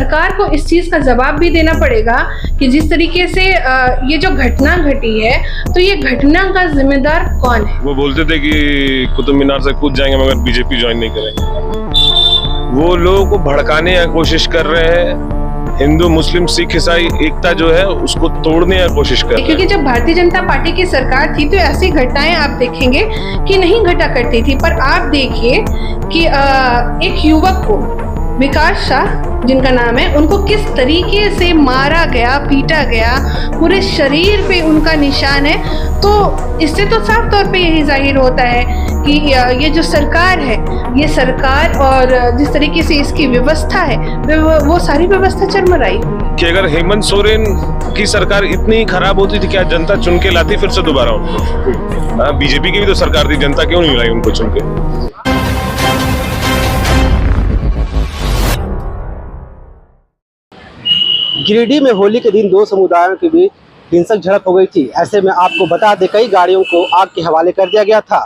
सरकार को इस चीज का जवाब भी देना पड़ेगा कि जिस तरीके से ये जो घटना घटी है, तो ये घटना का जिम्मेदार कौन है। वो बोलते थे कि कुतुब मीनार से कूद जाएंगे मगर बीजेपी ज्वाइन नहीं करेंगे। वो लोगों को भड़काने की कोशिश कर रहे हैं। हिंदू मुस्लिम सिख ईसाई एकता जो है उसको तोड़ने की कोशिश कर रहे हैं। क्योंकि जब भारतीय जनता पार्टी की सरकार थी तो ऐसी घटनाएं आप देखेंगे कि नहीं घटा करती थी, पर आप देखिए कि एक युवक को, विकास शाह जिनका नाम है, उनको किस तरीके से मारा गया, पीटा गया, पूरे शरीर पे उनका निशान है। तो इससे तो साफ तौर पे यही जाहिर होता है कि ये जो सरकार है, ये सरकार और जिस तरीके से इसकी व्यवस्था है वो सारी व्यवस्था चरमराई हुई। कि अगर हेमंत सोरेन की सरकार इतनी खराब होती थी क्या जनता चुन के लाती फिर से दोबारा उनको? बीजेपी की भी तो सरकार थी, जनता क्यों नहीं लाई उनको चुन के? गिरिडीह में होली के दिन दो समुदायों के बीच हिंसक झड़प हो गई थी। ऐसे में आपको बता दें, कई गाड़ियों को आग के हवाले कर दिया गया था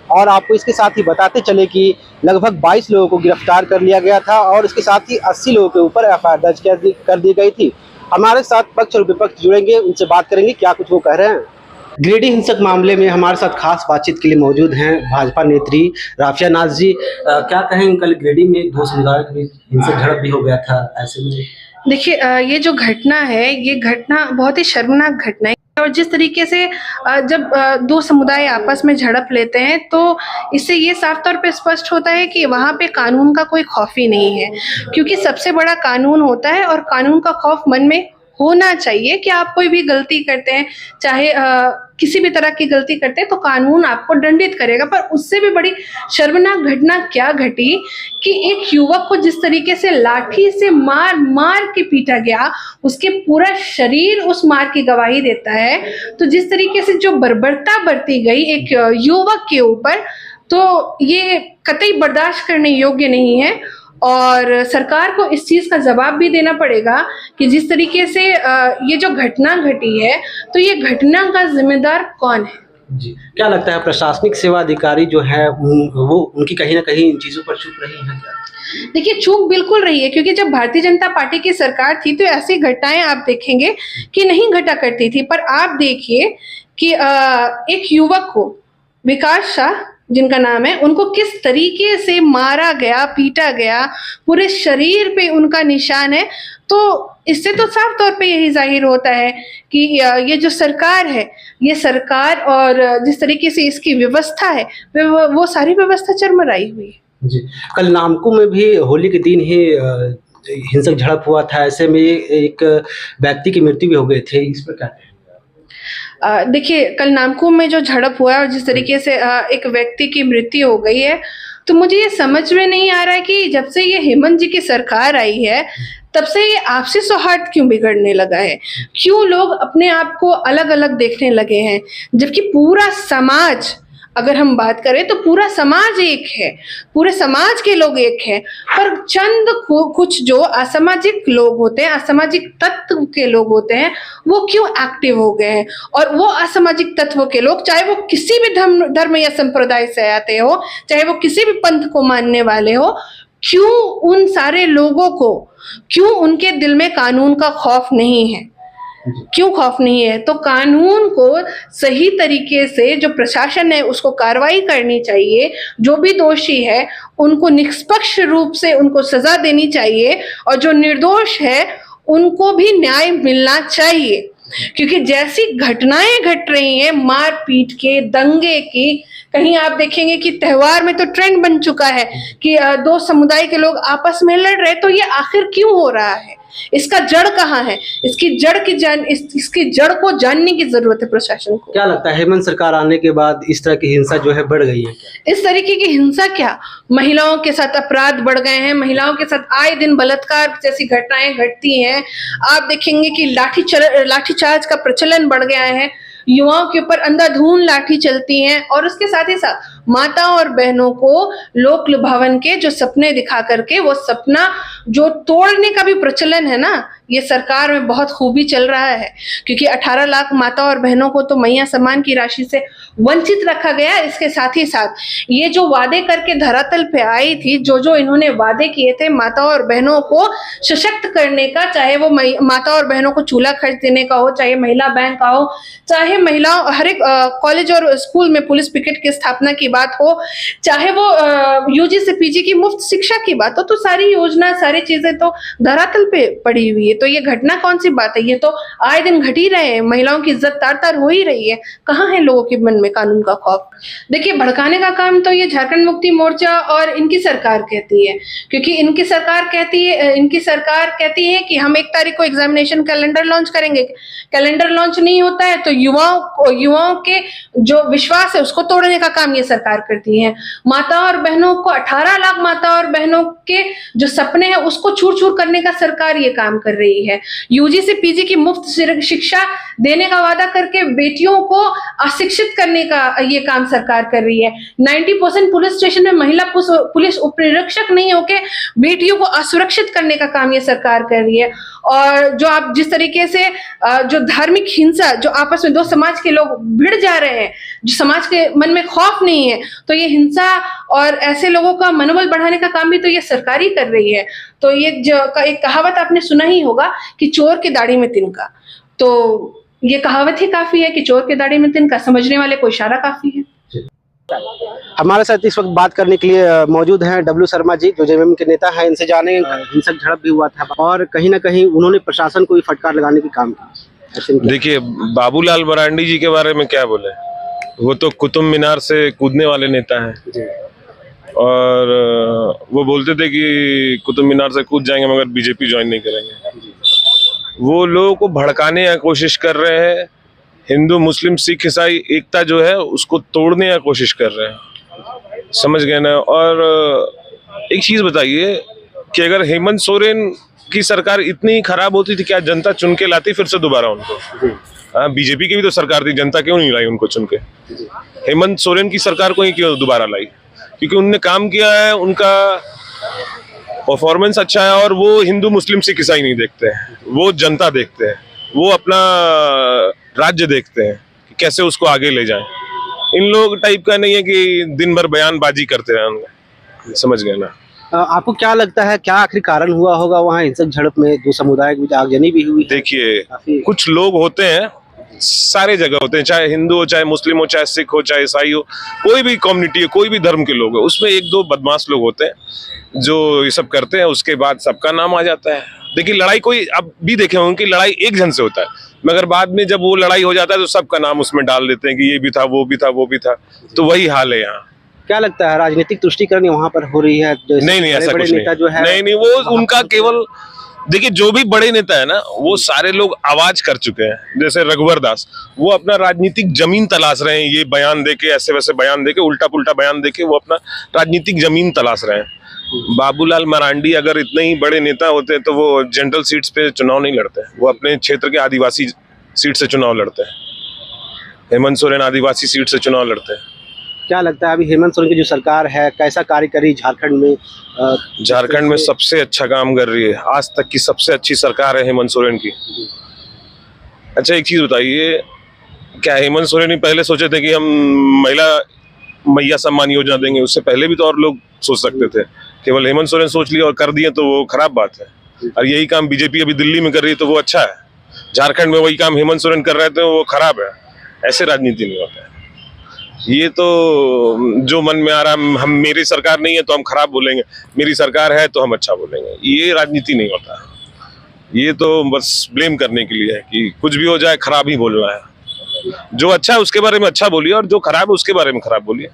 और आपको इसके साथ ही बताते चले कि लगभग 22 लोगों को गिरफ्तार कर लिया गया था और इसके साथ ही 80 लोगों के ऊपर एफआईआर दर्ज कर दी गई थी। हमारे साथ पक्ष और विपक्ष जुड़ेंगे, उनसे बात करेंगे क्या कुछ वो कह रहे हैं। गिरिडीह हिंसक मामले में हमारे साथ खास बातचीत के लिए मौजूद हैं भाजपा नेत्री राफिया नाज जी। क्या कहें, कल गिरिडीह में दो समुदायों के बीच हिंसक झड़प भी हो गया था। ऐसे में देखिए, ये जो घटना है, ये घटना बहुत ही शर्मनाक घटना है और जिस तरीके से जब दो समुदाय आपस में झड़प लेते हैं तो इससे ये साफ तौर पे स्पष्ट होता है कि वहाँ पे कानून का कोई खौफ ही नहीं है, क्योंकि सबसे बड़ा कानून होता है और कानून का खौफ मन में होना चाहिए कि आप कोई भी गलती करते हैं, चाहे किसी भी तरह की गलती करते हैं तो कानून आपको दंडित करेगा। पर उससे भी बड़ी शर्मनाक घटना क्या घटी कि एक युवक को जिस तरीके से लाठी से मार मार के पीटा गया, उसके पूरा शरीर उस मार की गवाही देता है। तो जिस तरीके से जो बर्बरता बरती गई एक युवक के ऊपर, तो ये कतई बर्दाश्त करने योग्य नहीं है और सरकार को इस चीज का जवाब भी देना पड़ेगा कि जिस तरीके से ये जो घटना घटी है, तो ये घटना का जिम्मेदार कौन है। जी, क्या लगता है प्रशासनिक सेवा अधिकारी जो है वो उनकी कहीं ना कहीं इन चीजों पर चूक रही है क्या? देखिए, चूक बिल्कुल रही है, क्योंकि जब भारतीय जनता पार्टी की सरकार थी तो ऐसी घटनाएं आप देखेंगे कि नहीं घटा करती थी, पर आप देखिए कि एक युवक को, विकास शाह जिनका नाम है, उनको किस तरीके से मारा गया, पीटा गया, पूरे शरीर पे उनका निशान है। तो इससे तो साफ तौर पे यही जाहिर होता है कि ये जो सरकार है, ये सरकार और जिस तरीके से इसकी व्यवस्था है वो सारी व्यवस्था चरमराई हुई है। जी, कल नामकुम में भी होली के दिन ही हिंसक झड़प हुआ था। ऐसे में एक व्यक्ति की मृत्यु भी हो गई थी, इस पर क्या? देखिए, कल नामकुम में जो झड़प हुआ है और जिस तरीके से एक व्यक्ति की मृत्यु हो गई है, तो मुझे ये समझ में नहीं आ रहा है कि जब से ये हेमंत जी की सरकार आई है तब से ये आपसी सौहार्द क्यों बिगड़ने लगा है, क्यों लोग अपने आप को अलग अलग देखने लगे हैं, जबकि पूरा समाज, अगर हम बात करें तो पूरा समाज एक है, पूरे समाज के लोग एक हैं, पर चंद कुछ जो असामाजिक लोग होते हैं, असामाजिक तत्व के लोग होते हैं, वो क्यों एक्टिव हो गए हैं। और वो असामाजिक तत्वों के लोग, चाहे वो किसी भी धर्म या संप्रदाय से आते हो, चाहे वो किसी भी पंथ को मानने वाले हो, क्यों उन सारे लोगों को, क्यों उनके दिल में कानून का खौफ नहीं है, क्यों खौफ नहीं है। तो कानून को सही तरीके से जो प्रशासन है उसको कार्रवाई करनी चाहिए, जो भी दोषी है उनको निष्पक्ष रूप से उनको सजा देनी चाहिए और जो निर्दोष है उनको भी न्याय मिलना चाहिए। क्योंकि जैसी घटनाएं घट रही हैं, मार पीट के, दंगे की, कहीं आप देखेंगे कि त्योहार में तो ट्रेंड बन चुका है कि दो समुदाय के लोग आपस में लड़ रहे, तो ये आखिर क्यों हो रहा है, इसका जड़ कहाँ है, इसकी जड़ को जानने की जरूरत है प्रशासन को। क्या लगता है हेमंत सरकार आने के बाद इस तरह की हिंसा जो है बढ़ गई है? इस तरीके की हिंसा क्या, महिलाओं के साथ अपराध बढ़ गए हैं, महिलाओं के साथ आए दिन बलात्कार जैसी घटनाएं घटती हैं। आप देखेंगे कि लाठीचार्ज का प्रचलन बढ़ गया है, युवाओं के ऊपर अंधाधुंध लाठी चलती हैं और उसके साथ ही साथ माताओं और बहनों को लोक लुभावन के जो सपने दिखा करके वो सपना जो तोड़ने का भी प्रचलन है ना, ये सरकार में बहुत खूबी चल रहा है, क्योंकि 18 लाख माता और बहनों को तो मैया सम्मान की राशि से वंचित रखा गया। इसके साथ ही साथ ये जो वादे करके धरातल पे आई थी, जो इन्होंने वादे किए थे माता और बहनों को सशक्त करने का, चाहे वो माता और बहनों को चूल्हा खर्च देने का हो, चाहे महिला बैंक का हो, चाहे महिलाओं हर एक कॉलेज और स्कूल में पुलिस पिकेट की स्थापना की बात हो, चाहे वो यूजी से पीजी की मुफ्त शिक्षा की बात हो, तो सारी योजना सारी चीजें तो धरातल पे पड़ी हुई है। तो ये घटना कौन सी बात है, ये तो आए दिन घट ही रहे हैं, महिलाओं की इज्जत तार तार हो ही रही है। कहाँ है लोगों के मन में कानून का खौफ? देखिए, भड़काने का काम तो ये झारखंड मुक्ति मोर्चा और इनकी सरकार कहती है, क्योंकि इनकी सरकार कहती है कि हम 1 तारीख को एग्जामिनेशन कैलेंडर लॉन्च करेंगे। कैलेंडर लॉन्च नहीं होता है तो युवाओं के जो विश्वास है उसको तोड़ने का काम ये सरकार करती है। माता और बहनों को 18 लाख माता और बहनों के जो सपने हैं उसको चूर चूर करने का सरकार ये काम कर रही है। यूजी से पीजी की मुफ्त शिक्षा देने का वादा करके बेटियों को अशिक्षित करने का ये काम सरकार कर रही है। 90% पुलिस स्टेशन में महिला पुलिस उपनिरीक्षक नहीं होके बेटियों को असुरक्षित करने का काम ये सरकार कर रही है। और जो आप जिस तरीके से जो धार्मिक हिंसा, जो आपस में दो समाज के लोग भिड़ जा रहे हैं, जो समाज के मन में खौफ नहीं है, तो ये हिंसा और ऐसे लोगों का मनोबल बढ़ाने का काम भी तो ये सरकार ही कर रही है। तो ये जो एक कहावत आपने सुना ही होगा कि चोर के दाढ़ी में तिनका, तो ये कहावत ही काफी है कि चोर के दाढ़ी में तिनका, समझने वाले को इशारा काफी है। हमारे साथ इस वक्त बात करने के लिए मौजूद हैं डब्ल्यू शर्मा जी, जो जेएमएम के नेता हैं। इनसे जाने हिंसक झड़प भी हुआ था और कहीं ना कहीं उन्होंने प्रशासन को भी फटकार लगाने की काम किया। देखिए, बाबूलाल मरांडी जी के बारे में क्या बोले, वो तो कुतुब मीनार से कूदने वाले नेता हैं और वो बोलते थे कि कुतुब मीनार से कूद जाएंगे मगर बीजेपी ज्वाइन नहीं करेंगे। वो लोगों को भड़काने की कोशिश कर रहे हैं, हिंदू मुस्लिम सिख ईसाई एकता जो है उसको तोड़ने की कोशिश कर रहे हैं, समझ गए ना। और एक चीज बताइए कि अगर हेमंत सोरेन की सरकार इतनी खराब होती थी, क्या जनता चुन के लाती फिर से दोबारा उनको? हाँ, बीजेपी की भी तो सरकार थी, जनता क्यों नहीं लाई उनको चुन के? हेमंत सोरेन की सरकार को ही क्यों दोबारा लाई? क्योंकि उनने काम किया है, उनका परफॉर्मेंस अच्छा है और वो हिंदू मुस्लिम सिख ईसाई नहीं देखते हैं, वो जनता देखते हैं, वो अपना राज्य देखते हैं कि कैसे उसको आगे ले जाएं। इन लोग टाइप का नहीं है कि दिन भर बयानबाजी करते रहेंगे, समझ गए ना। आपको क्या लगता है, क्या आखिर कारण हुआ होगा वहाँ हिंसक झड़प में? दो समुदाय के बीच आगजनी भी हुई है। देखिए, कुछ लोग होते हैं, सारे जगह होते हैं, चाहे हिंदू हो, चाहे मुस्लिम हो, चाहे सिख हो, चाहे ईसाई हो, कोई भी कम्युनिटी है, कोई भी धर्म के लोग हैं, उसमें 1-2 बदमाश लोग होते हैं जो ये सब करते हैं, उसके बाद सबका नाम आ जाता है। देखिए, लड़ाई कोई अब भी देखे होंगे कि लड़ाई एक जन से होता है, मगर बाद में जब वो लड़ाई हो जाता है तो सबका नाम उसमें डाल देते हैं कि ये भी था, वो भी था, वो भी था। तो वही हाल है यहाँ। क्या लगता है, राजनीतिक तुष्टीकरण वहाँ पर हो रही है? नहीं, ऐसा कुछ नेता जो है नहीं, वो उनका केवल, देखिए, जो भी बड़े नेता है ना, वो सारे लोग आवाज कर चुके हैं। जैसे रघुवर दास, वो अपना राजनीतिक जमीन तलाश रहे हैं, ये बयान देके, ऐसे वैसे बयान देके, उल्टा पुल्टा बयान देके वो अपना राजनीतिक जमीन तलाश रहे हैं। बाबूलाल मरांडी अगर इतने ही बड़े नेता होते तो वो जनरल सीट्स पे चुनाव नहीं लड़ते, वो अपने क्षेत्र के आदिवासी सीट से चुनाव लड़ते हैं। हेमंत सोरेन आदिवासी सीट से चुनाव लड़ते हैं। क्या लगता है अभी हेमंत सोरेन की जो सरकार है, कैसा कार्य करी झारखंड में? झारखंड में सबसे अच्छा काम कर रही है, आज तक की सबसे अच्छी सरकार है हेमंत सोरेन की। अच्छा, एक चीज बताइए, क्या हेमंत सोरेन ही पहले सोचे थे कि हम मैया सम्मान योजना देंगे? उससे पहले भी तो और लोग सोच सकते थे, केवल हेमंत सोरेन सोच लिया और कर दिए तो वो खराब बात है। और यही काम बीजेपी अभी दिल्ली में कर रही है तो वो अच्छा है, झारखंड में वही काम हेमंत सोरेन कर रहे थे वो खराब है। ऐसे राजनीति नहीं होता है। ये तो जो मन में आ रहा है, हम मेरी सरकार नहीं है तो हम खराब बोलेंगे, मेरी सरकार है तो हम अच्छा बोलेंगे, ये राजनीति नहीं होता। ये तो बस ब्लेम करने के लिए है कि कुछ भी हो जाए खराब ही बोलना है। जो अच्छा है उसके बारे में अच्छा बोलिए और जो खराब है उसके बारे में खराब बोलिए।